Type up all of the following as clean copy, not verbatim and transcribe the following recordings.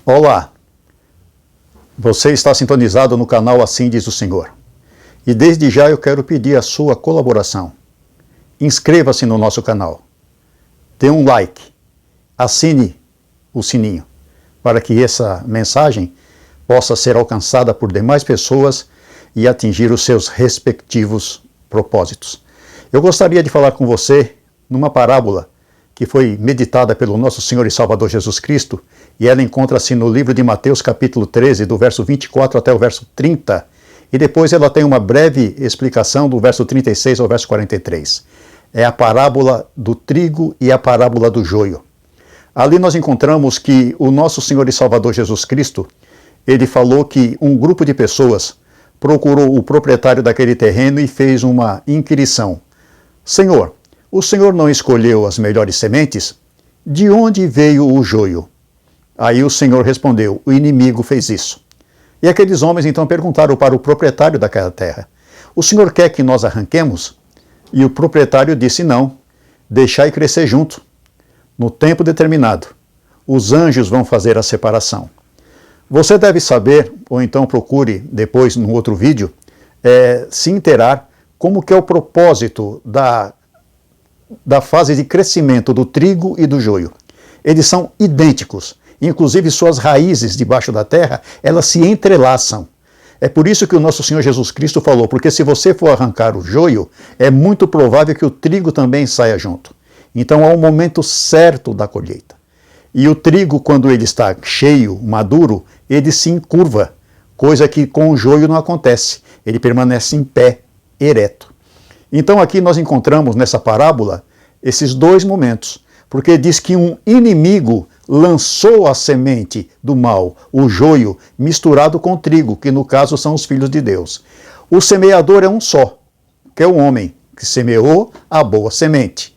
Olá, você está sintonizado no canal Assim Diz o Senhor. E desde já eu quero pedir a sua colaboração. Inscreva-se no nosso canal, dê um like, assine o sininho, para que essa mensagem possa ser alcançada por demais pessoas e atingir os seus respectivos propósitos. Eu gostaria de falar com você numa parábola que foi meditada pelo nosso Senhor e Salvador Jesus Cristo, e ela encontra-se no livro de Mateus capítulo 13, do verso 24 até o verso 30, e depois ela tem uma breve explicação do verso 36 ao verso 43. É a parábola do trigo e a parábola do joio. Ali nós encontramos que o nosso Senhor e Salvador Jesus Cristo, ele falou que um grupo de pessoas procurou o proprietário daquele terreno e fez uma inquirição. Senhor, o Senhor não escolheu as melhores sementes? De onde veio o joio? Aí o Senhor respondeu, o inimigo fez isso. E aqueles homens então perguntaram para o proprietário daquela terra, o Senhor quer que nós arranquemos? E o proprietário disse, não, deixai crescer junto. No tempo determinado, os anjos vão fazer a separação. Você deve saber, ou então procure depois no outro vídeo, se inteirar como que é o propósito da fase de crescimento do trigo e do joio. Eles são idênticos, inclusive suas raízes debaixo da terra, elas se entrelaçam. É por isso que o nosso Senhor Jesus Cristo falou, porque se você for arrancar o joio, é muito provável que o trigo também saia junto. Então há um momento certo da colheita. E o trigo, quando ele está cheio, maduro, ele se encurva, coisa que com o joio não acontece. Ele permanece em pé, ereto. Então aqui nós encontramos nessa parábola esses dois momentos, porque diz que um inimigo lançou a semente do mal, o joio, misturado com o trigo, que no caso são os filhos de Deus. O semeador é um só, que é o homem, que semeou a boa semente.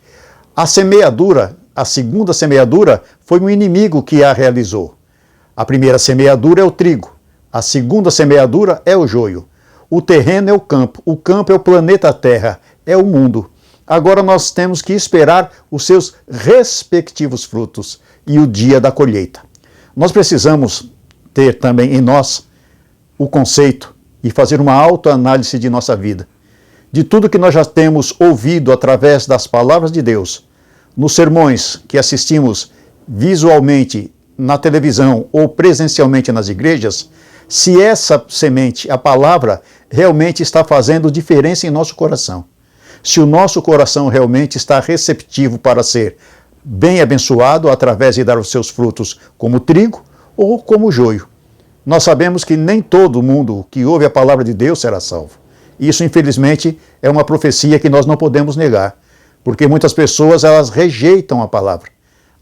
A semeadura, a segunda semeadura, foi um inimigo que a realizou. A primeira semeadura é o trigo, a segunda semeadura é o joio. O terreno é o campo é o planeta Terra, é o mundo. Agora nós temos que esperar os seus respectivos frutos e o dia da colheita. Nós precisamos ter também em nós o conceito e fazer uma autoanálise de nossa vida. De tudo que nós já temos ouvido através das palavras de Deus, nos sermões que assistimos visualmente na televisão ou presencialmente nas igrejas, se essa semente, a palavra, realmente está fazendo diferença em nosso coração. Se o nosso coração realmente está receptivo para ser bem abençoado através de dar os seus frutos como trigo ou como joio. Nós sabemos que nem todo mundo que ouve a palavra de Deus será salvo. Isso, infelizmente, é uma profecia que nós não podemos negar, porque muitas pessoas elas rejeitam a palavra.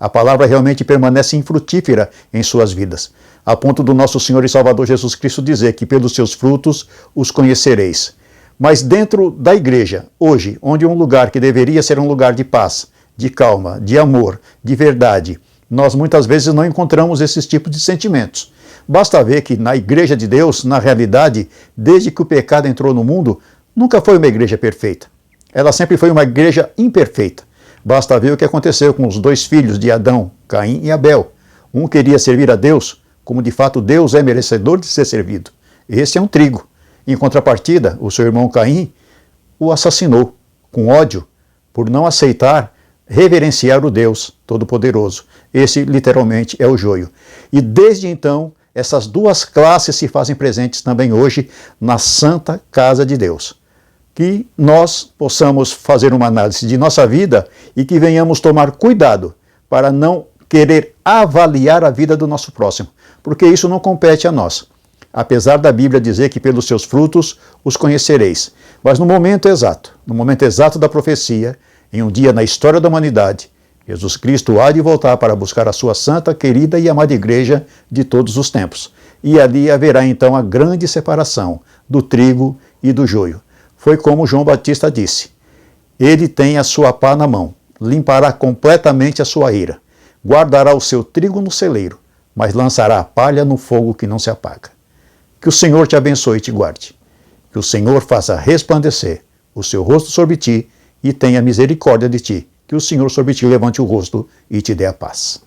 A palavra realmente permanece infrutífera em suas vidas, a ponto do nosso Senhor e Salvador Jesus Cristo dizer que pelos seus frutos os conhecereis. Mas dentro da igreja, hoje, onde um lugar que deveria ser um lugar de paz, de calma, de amor, de verdade, nós muitas vezes não encontramos esses tipos de sentimentos. Basta ver que na igreja de Deus, na realidade, desde que o pecado entrou no mundo, nunca foi uma igreja perfeita. Ela sempre foi uma igreja imperfeita. Basta ver o que aconteceu com os dois filhos de Adão, Caim e Abel. Um queria servir a Deus, como de fato Deus é merecedor de ser servido. Esse é um trigo. Em contrapartida, o seu irmão Caim o assassinou com ódio por não aceitar reverenciar o Deus Todo-Poderoso. Esse literalmente é o joio. E desde então, essas duas classes se fazem presentes também hoje na Santa Casa de Deus. Que nós possamos fazer uma análise de nossa vida e que venhamos tomar cuidado para não querer avaliar a vida do nosso próximo, porque isso não compete a nós. Apesar da Bíblia dizer que pelos seus frutos os conhecereis. Mas no momento exato da profecia, em um dia na história da humanidade, Jesus Cristo há de voltar para buscar a sua santa, querida e amada igreja de todos os tempos. E ali haverá então a grande separação do trigo e do joio. Foi como João Batista disse, ele tem a sua pá na mão, limpará completamente a sua ira, guardará o seu trigo no celeiro, mas lançará a palha no fogo que não se apaga. Que o Senhor te abençoe e te guarde. Que o Senhor faça resplandecer o seu rosto sobre ti e tenha misericórdia de ti. Que o Senhor sobre ti levante o rosto e te dê a paz.